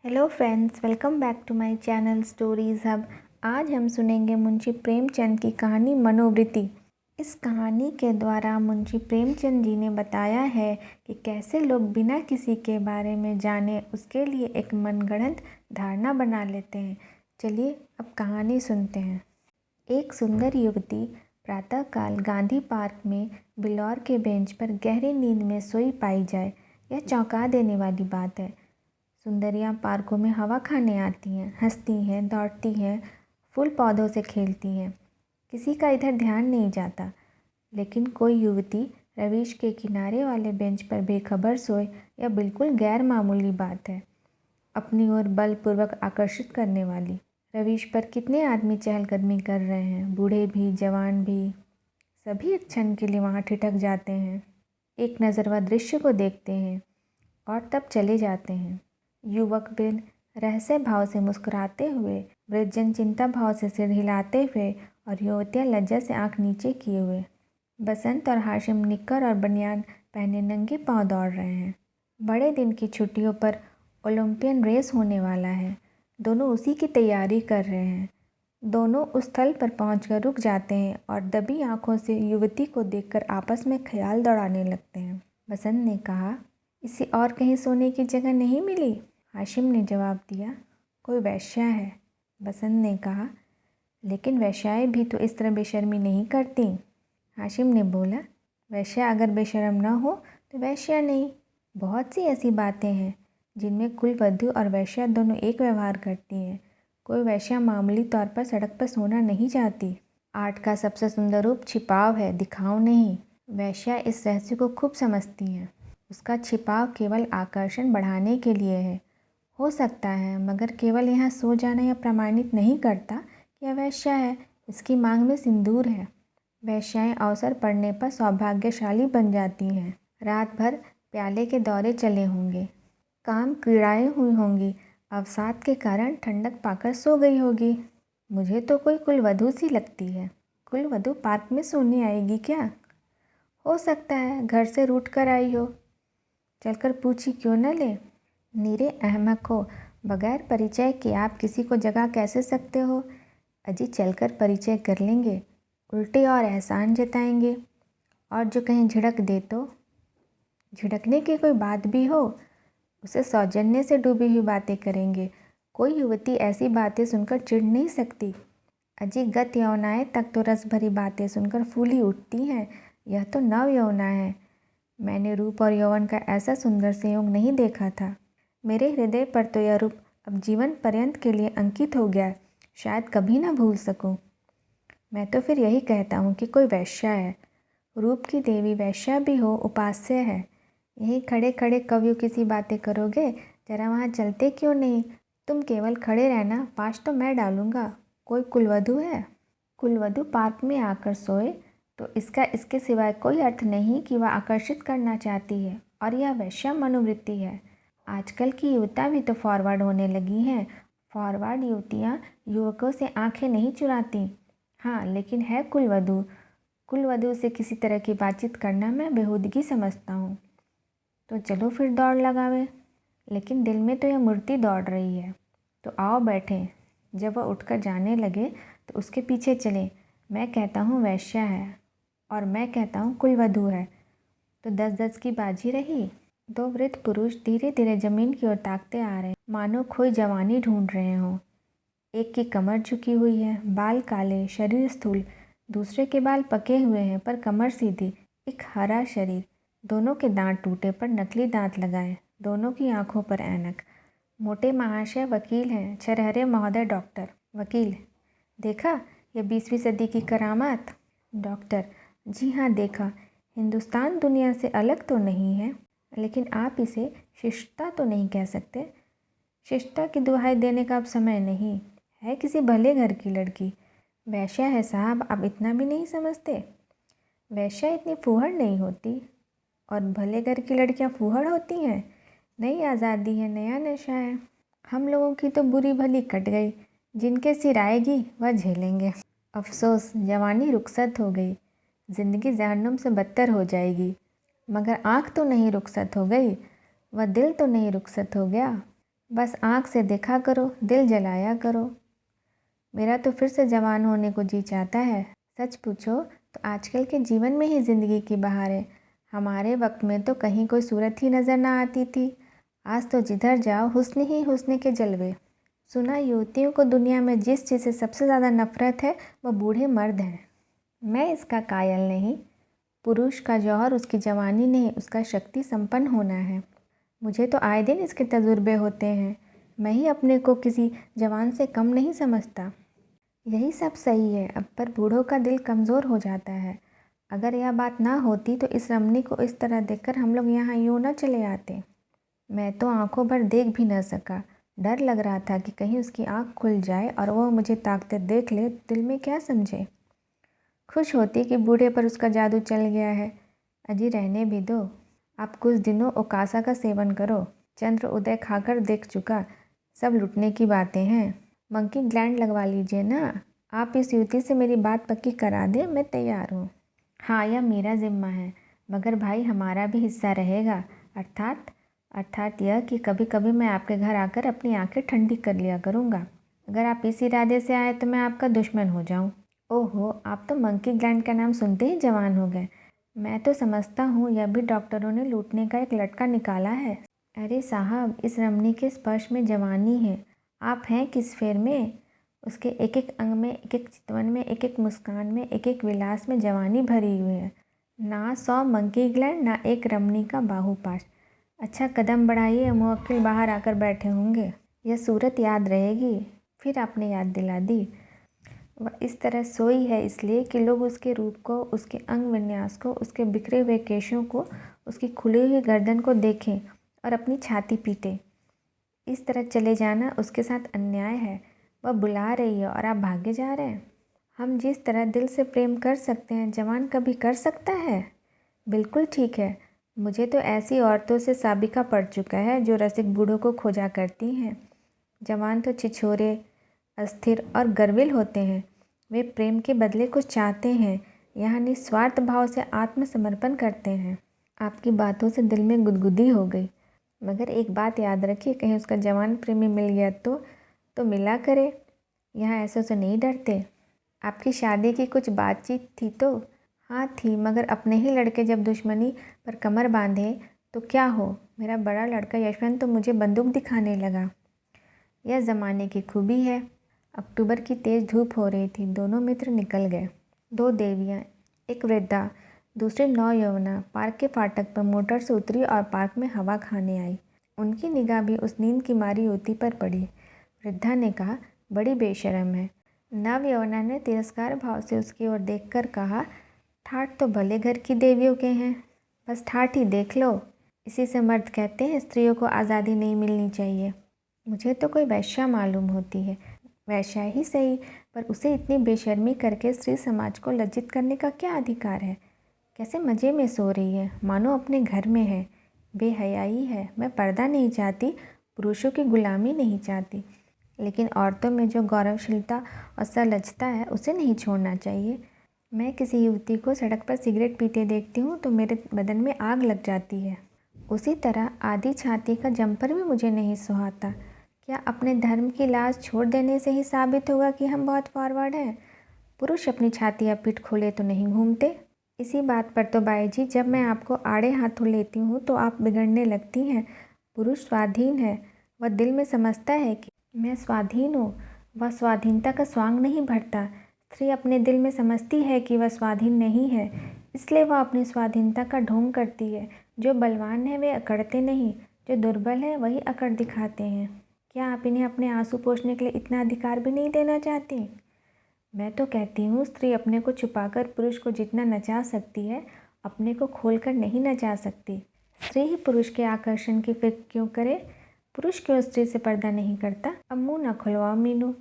Hello friends, welcome back to my channel Stories Hub. आज हम सुनेंगे मुंशी प्रेमचंद की कहानी मनोवृत्ति। इस कहानी के द्वारा मुंशी प्रेमचंद जी ने बताया है कि कैसे लोग बिना किसी के बारे में जाने उसके लिए एक मनगढ़ंत धारणा बना लेते हैं। चलिए अब कहानी सुनते हैं। एक सुंदर युवती प्रातःकाल गांधी पार्क में बिलौर के बेंच पर गहरी नींद में सोई पाई जाए, यह चौंका देने वाली बात है। सुंदरियाँ पार्कों में हवा खाने आती हैं, हंसती हैं, दौड़ती हैं, फूल पौधों से खेलती हैं, किसी का इधर ध्यान नहीं जाता। लेकिन कोई युवती रवीश के किनारे वाले बेंच पर बेखबर सोए, यह बिल्कुल गैर मामूली बात है, अपनी ओर बलपूर्वक आकर्षित करने वाली। रवीश पर कितने आदमी चहलकदमी कर रहे हैं, बूढ़े भी जवान भी, सभी एक क्षण के लिए वहाँ ठिठक जाते हैं, एक नज़र वह दृश्य को देखते हैं और तब चले जाते हैं। युवक वृद्ध रहस्य भाव से मुस्कुराते हुए, वृद्धजन चिंता भाव से सिर हिलाते हुए और युवतियाँ लज्जा से आंख नीचे किए हुए। बसंत और हाशिम निक्कर और बनियान पहने नंगे पांव दौड़ रहे हैं। बड़े दिन की छुट्टियों पर ओलंपियन रेस होने वाला है। दोनों उसी की तैयारी कर रहे हैं। दोनों उस स्थल पर पहुंचकर रुक जाते हैं और दबी आंखों से युवती को देखकर आपस में ख्याल दौड़ाने लगते हैं। बसंत ने कहा, इसे और कहीं सोने की जगह नहीं मिली? हाशिम ने जवाब दिया, कोई वेश्या है। बसंत ने कहा, लेकिन वेश्याएं भी तो इस तरह बेशर्मी नहीं करती। हाशिम ने बोला, वेश्या अगर बेशर्म न हो तो वेश्या नहीं। बहुत सी ऐसी बातें हैं जिनमें कुलवधू और वेश्या दोनों एक व्यवहार करती हैं। कोई वेश्या मामूली तौर पर सड़क पर सोना नहीं चाहती। आर्ट का सबसे सुंदर रूप छिपाव है, दिखाव नहीं। वेश्या इस रहस्य को खूब समझती हैं। उसका छिपाव केवल आकर्षण बढ़ाने के लिए है, हो सकता है, मगर केवल यहाँ सो जाना यह प्रमाणित नहीं करता कि यह वेश्या है। इसकी मांग में सिंदूर है। वेश्याएं अवसर पड़ने पर सौभाग्यशाली बन जाती हैं। रात भर प्याले के दौरे चले होंगे, काम क्रीड़ाएँ हुई होंगी, अवसाद के कारण ठंडक पाकर सो गई होगी। मुझे तो कोई कुलवधू सी लगती है। कुलवधू पार्क में सोने आएगी क्या? हो सकता है घर से रूठ कर आई हो। चलकर पूछी क्यों न ले। नीरे अहमक हो, बगैर परिचय के आप किसी को जगा कैसे सकते हो? अजी चलकर परिचय कर लेंगे, उल्टे और एहसान जताएंगे। और जो कहीं झिड़क दे तो? झिड़कने की कोई बात भी हो, उसे सौजन्य से डूबी हुई बातें करेंगे। कोई युवती ऐसी बातें सुनकर चिढ़ नहीं सकती। अजी गत यौवनाएं तक तो रस भरी बातें सुनकर फूली उठती हैं, यह तो नव यौवना है। मैंने रूप और यौवन का ऐसा सुंदर संयोग नहीं देखा था। मेरे हृदय पर तो यह रूप अब जीवन पर्यंत के लिए अंकित हो गया, शायद कभी ना भूल सकूं। मैं तो फिर यही कहता हूँ कि कोई वेश्या है। रूप की देवी वेश्या भी हो, उपास्य है। यहीं खड़े खड़े कवियों की सी बातें करोगे, जरा वहाँ चलते क्यों नहीं? तुम केवल खड़े रहना, पाश तो मैं डालूँगा। कोई कुलवधू है? कुलवधू पार्क में आकर सोए तो इसका इसके सिवाय कोई अर्थ नहीं कि वह आकर्षित करना चाहती है, और यह वेश्या मनोवृत्ति है। आजकल की युवतियाँ भी तो फॉरवर्ड होने लगी हैं। फॉरवर्ड युवतियाँ युवकों से आंखें नहीं चुराती। हाँ, लेकिन है कुलवधू। कुलवधू से किसी तरह की बातचीत करना मैं बेहूदगी समझता हूँ। तो चलो फिर दौड़ लगावे। लेकिन दिल में तो यह मूर्ति दौड़ रही है। तो आओ बैठें। जब वह उठकर जाने लगे तो उसके पीछे चले। मैं कहता हूँ वेश्या है और मैं कहता हूँ कुलवधू है, तो 10-10 की बाजी रही। दो वृद्ध पुरुष धीरे धीरे जमीन की ओर ताकते आ रहे, मानो खोई जवानी ढूंढ रहे हों। एक की कमर झुकी हुई है, बाल काले, शरीर स्थूल। दूसरे के बाल पके हुए हैं पर कमर सीधी, एक हरा शरीर। दोनों के दांत टूटे पर नकली दांत लगाए, दोनों की आंखों पर ऐनक। मोटे महाशय वकील हैं, छरहरे महोदय डॉक्टर। वकील, देखा यह 20वीं सदी की करामात? डॉक्टर, जी हाँ देखा। हिंदुस्तान दुनिया से अलग तो नहीं है, लेकिन आप इसे शिष्टता तो नहीं कह सकते। शिष्टता की दुहाई देने का अब समय नहीं है। किसी भले घर की लड़की वेश्या है साहब, आप इतना भी नहीं समझते? वेश्या इतनी फूहड़ नहीं होती, और भले घर की लड़कियां फूहड़ होती हैं। नई आज़ादी है, नया नशा है। हम लोगों की तो बुरी भली कट गई, जिनके सिर आएगी वह झेलेंगे। अफसोस, जवानी रुखसत हो गई, ज़िंदगी जहन्नुम से बदतर हो जाएगी। मगर आँख तो नहीं रुखसत हो गई, वह दिल तो नहीं रुखसत हो गया। बस आँख से देखा करो, दिल जलाया करो। मेरा तो फिर से जवान होने को जी चाहता है। सच पूछो तो आजकल के जीवन में ही ज़िंदगी की बहार है। हमारे वक्त में तो कहीं कोई सूरत ही नज़र ना आती थी। आज तो जिधर जाओ हुस्न ही हुस्न के जलवे। सुना युवतियों को दुनिया में जिस चीज़ से सबसे ज़्यादा नफरत है वो बूढ़े मर्द हैं। मैं इसका कायल नहीं। पुरुष का जौहर उसकी जवानी नहीं, उसका शक्ति संपन्न होना है। मुझे तो आए दिन इसके तजुर्बे होते हैं। मैं ही अपने को किसी जवान से कम नहीं समझता। यही सब सही है, अब पर बूढ़ों का दिल कमज़ोर हो जाता है। अगर यह बात ना होती तो इस रमणी को इस तरह देखकर हम लोग यहाँ यूँ न चले आते। मैं तो आंखों भर देख भी न सका। डर लग रहा था कि कहीं उसकी आंख खुल जाए और वह मुझे ताकते देख ले, दिल में क्या समझे। खुश होती कि बूढ़े पर उसका जादू चल गया है। अजी रहने भी दो। आप कुछ दिनों ओकासा का सेवन करो। चंद्र उदय खाकर देख चुका, सब लुटने की बातें हैं। मंकी ग्लैंड लगवा लीजिए ना। आप इस युवती से मेरी बात पक्की करा दें, मैं तैयार हूँ। हाँ, यह मेरा ज़िम्मा है, मगर भाई हमारा भी हिस्सा रहेगा। अर्थात यह कि कभी कभी मैं आपके घर आकर अपनी आंखें ठंडी कर लिया करूँगा। अगर आप इस इरादे से आए तो मैं आपका दुश्मन हो जाऊँ। ओहो, आप तो मंकी ग्लैंड का नाम सुनते ही जवान हो गए। मैं तो समझता हूँ यह भी डॉक्टरों ने लूटने का एक लटका निकाला है। अरे साहब, इस रमणी के स्पर्श में जवानी है। आप हैं किस फेर में? उसके एक एक अंग में, एक एक चितवन में, एक एक मुस्कान में, एक एक विलास में जवानी भरी हुई है। ना 100 मंकी ग्लैंड, ना एक रमणी का बाहुपाश। अच्छा, कदम बढ़ाइए, मुवक्किल बाहर आकर बैठे होंगे। यह सूरत याद रहेगी। फिर आपने याद दिला दी। वह इस तरह सोई है इसलिए कि लोग उसके रूप को, उसके अंग विन्यास को, उसके बिखरे हुए केशों को, उसकी खुली हुई गर्दन को देखें और अपनी छाती पीटें। इस तरह चले जाना उसके साथ अन्याय है। वह बुला रही है और आप भागे जा रहे हैं। हम जिस तरह दिल से प्रेम कर सकते हैं, जवान कभी कर सकता है? बिल्कुल ठीक है। मुझे तो ऐसी औरतों से साबिका पड़ चुका है जो रसिक बूढ़ों को खोजा करती हैं। जवान तो छिछोरे, अस्थिर और गर्विल होते हैं। वे प्रेम के बदले कुछ चाहते हैं, यहाँ निस्वार्थ भाव से आत्मसमर्पण करते हैं। आपकी बातों से दिल में गुदगुदी हो गई। मगर एक बात याद रखिए, कहीं उसका जवान प्रेमी मिल गया तो मिला करे। यहाँ ऐसे से नहीं डरते। आपकी शादी की कुछ बातचीत थी तो? हाँ थी, मगर अपने ही लड़के जब दुश्मनी पर कमर बांधे तो क्या हो। मेरा बड़ा लड़का यशवंत तो मुझे बंदूक दिखाने लगा। यह ज़माने की खूबी है। अक्टूबर की तेज़ धूप हो रही थी। दोनों मित्र निकल गए। 2 देवियाँ, एक वृद्धा, दूसरी नौयौवना पार्क के फाटक पर मोटर से उतरी और पार्क में हवा खाने आई। उनकी निगाह भी उस नींद की मारी युवती पर पड़ी। वृद्धा ने कहा, बड़ी बेशर्म है। नवयौवना ने तिरस्कार भाव से उसकी ओर देखकर कहा, ठाठ तो भले घर की देवियों के हैं, बस ठाठ ही देख लो। इसी से मर्द कहते हैं स्त्रियों को आज़ादी नहीं मिलनी चाहिए। मुझे तो कोई वैश्या मालूम होती है। वैश्या ही सही, पर उसे इतनी बेशर्मी करके स्त्री समाज को लज्जित करने का क्या अधिकार है? कैसे मज़े में सो रही है, मानो अपने घर में है। बेहयाई है। मैं पर्दा नहीं चाहती, पुरुषों की गुलामी नहीं चाहती, लेकिन औरतों में जो गौरवशीलता और सलज्जता है उसे नहीं छोड़ना चाहिए। मैं किसी युवती को सड़क पर सिगरेट पीते देखती हूँ तो मेरे बदन में आग लग जाती है। उसी तरह आधी छाती का जंपर भी मुझे नहीं सुहाता। क्या अपने धर्म की लाज छोड़ देने से ही साबित होगा कि हम बहुत फॉरवर्ड हैं? पुरुष अपनी छाती या पीठ खोले तो नहीं घूमते। इसी बात पर तो बाई जी, जब मैं आपको आड़े हाथों लेती हूँ तो आप बिगड़ने लगती हैं। पुरुष स्वाधीन है। वह दिल में समझता है कि मैं स्वाधीन हूँ। वह स्वाधीनता का स्वांग नहीं भरता। स्त्री अपने दिल में समझती है कि वह स्वाधीन नहीं है, इसलिए वह अपनी स्वाधीनता का ढोंग करती है। जो बलवान है वे अकड़ते नहीं, जो दुर्बल है वही अकड़ दिखाते हैं। क्या आप इन्हें अपने आंसू पोंछने के लिए इतना अधिकार भी नहीं देना चाहती? मैं तो कहती हूँ स्त्री अपने को छुपाकर पुरुष को जितना नचा सकती है, अपने को खोलकर नहीं नचा सकती। स्त्री ही पुरुष के आकर्षण की फिक्र क्यों करे? पुरुष क्यों स्त्री से पर्दा नहीं करता? अब मुँह न खुलवाओ मीनू।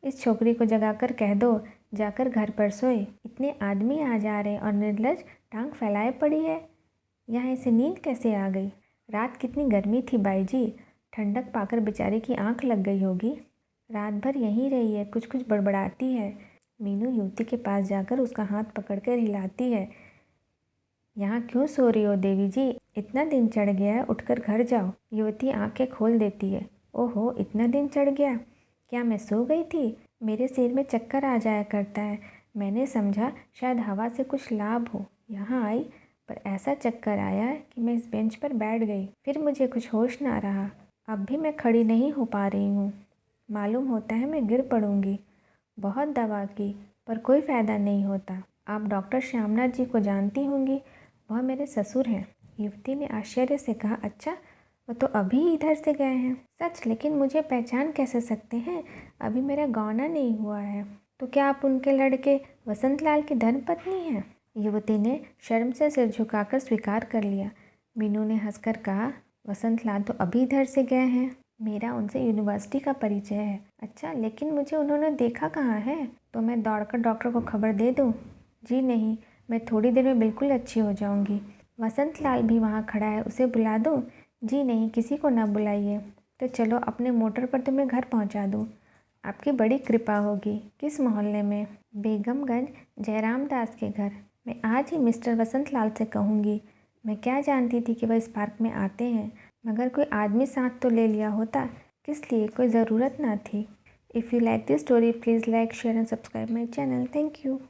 इस छोकरी को जगाकर कह दो जाकर घर पर सोए। इतने आदमी आ जा रहे और निर्लज टांग फैलाए पड़ी है। यहाँ इसे नींद कैसे आ गई? रात कितनी गर्मी थी बाई जी, ठंडक पाकर बेचारी की आंख लग गई होगी। रात भर यहीं रही है, कुछ कुछ बड़बड़ाती है। मीनू युवती के पास जाकर उसका हाथ पकड़कर हिलाती है। यहाँ क्यों सो रही हो देवी जी? इतना दिन चढ़ गया है, उठकर घर जाओ। युवती आंखें खोल देती है। ओहो, इतना दिन चढ़ गया। क्या मैं सो गई थी? मेरे सिर में चक्कर आ जाया करता है। मैंने समझा शायद हवा से कुछ लाभ हो। यहाँ आई पर ऐसा चक्कर आया कि मैं इस बेंच पर बैठ गई। फिर मुझे कुछ होश ना रहा। अब भी मैं खड़ी नहीं हो पा रही हूँ। मालूम होता है मैं गिर पड़ूंगी। बहुत दवा की पर कोई फ़ायदा नहीं होता। आप डॉक्टर श्यामनाथ जी को जानती होंगी, वह मेरे ससुर हैं। युवती ने आश्चर्य से कहा, अच्छा, वो तो अभी इधर से गए हैं। सच? लेकिन मुझे पहचान कैसे सकते हैं? अभी मेरा गौना नहीं हुआ है। तो क्या आप उनके लड़के वसंत लाल की धर्मपत्नी हैं? युवती ने शर्म से सिर झुकाकर स्वीकार कर लिया। मीनू ने हंसकर कहा, वसंत लाल तो अभी इधर से गए हैं। मेरा उनसे यूनिवर्सिटी का परिचय है। अच्छा, लेकिन मुझे उन्होंने देखा कहाँ है? तो मैं दौड़कर डॉक्टर को खबर दे दूँ? जी नहीं, मैं थोड़ी देर में बिल्कुल अच्छी हो जाऊंगी। वसंत लाल भी वहाँ खड़ा है, उसे बुला दूँ? जी नहीं, किसी को ना बुलाइए। तो चलो अपने मोटर पर तुम्हें घर पहुँचा दूँ। आपकी बड़ी कृपा होगी। किस मोहल्ले में? बेगमगंज, जयराम दास के घर। मैं आज ही मिस्टर वसंत लाल से कहूँगी। मैं क्या जानती थी कि वह इस पार्क में आते हैं। मगर कोई आदमी साथ तो ले लिया होता। किस लिए? कोई ज़रूरत ना थी। If you like this story, please like, share and subscribe my channel. Thank you.